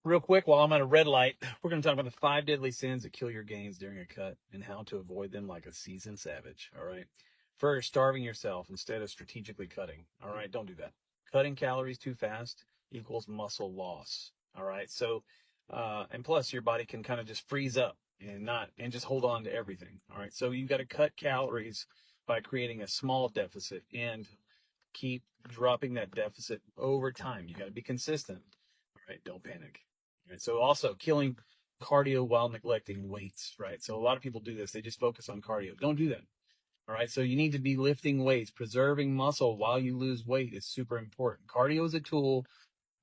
real quick, while I'm at a red light, we're going to talk about the 5 deadly sins that kill your gains during a cut and how to avoid them like a seasoned savage. All right. First, starving yourself instead of strategically cutting. All right. Don't do that. Cutting calories too fast equals muscle loss. All right. So, and plus your body can kind of just freeze up and just hold on to everything. All right. So you got to cut calories by creating a small deficit and keep dropping that deficit over time. You got to be consistent. All right. Don't panic. All right. So also killing cardio while neglecting weights. Right. So a lot of people do this. They just focus on cardio. Don't do that. All right. So you need to be lifting weights, preserving muscle while you lose weight is super important. Cardio is a tool,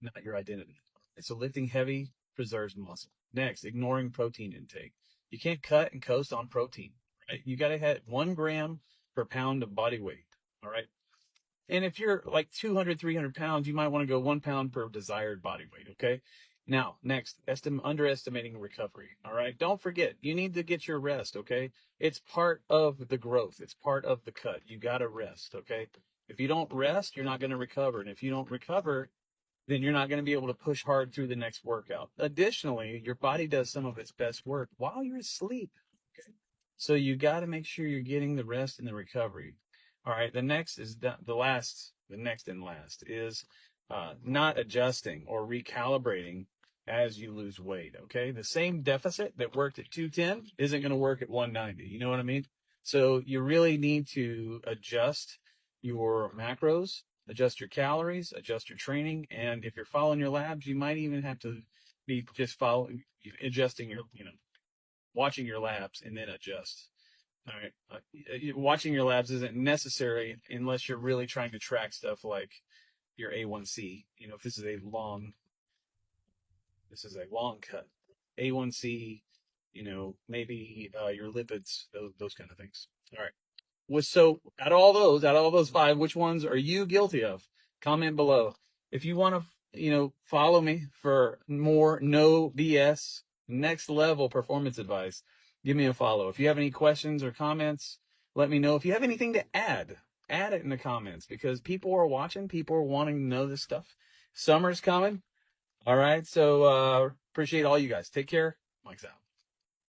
not your identity. And so lifting heavy preserves muscle. Next, ignoring protein intake. You can't cut and coast on protein, right? You got to hit 1 gram per pound of body weight. All right. And if you're like 200, 300 pounds, you might want to go 1 pound per desired body weight. Okay. Now, next, underestimating recovery. All right. Don't forget, you need to get your rest. Okay. It's part of the growth. It's part of the cut. You got to rest. Okay. If you don't rest, you're not going to recover. And if you don't recover, then you're not going to be able to push hard through the next workout. Additionally, your body does some of its best work while you're asleep. Okay. So you got to make sure you're getting the rest and the recovery. All right. The next is the next and last is not adjusting or recalibrating as you lose weight. Okay. The same deficit that worked at 210 isn't going to work at 190. You know what I mean? So you really need to adjust your macros, adjust your calories, adjust your training. And if you're following your labs, you might even have to be just adjusting your, watching your labs and then adjust. All right. Watching your labs isn't necessary unless you're really trying to track stuff like your A1C. If this is a long cut. A1C, maybe your lipids, those kind of things. All right. So out of all those 5, which ones are you guilty of? Comment below. If you want to, follow me for more no BS next level performance advice, give me a follow. If you have any questions or comments, let me know. If you have anything to add it in the comments because people are watching, people are wanting to know this stuff. Summer's coming. All right. So, appreciate all you guys. Take care. Mike's out.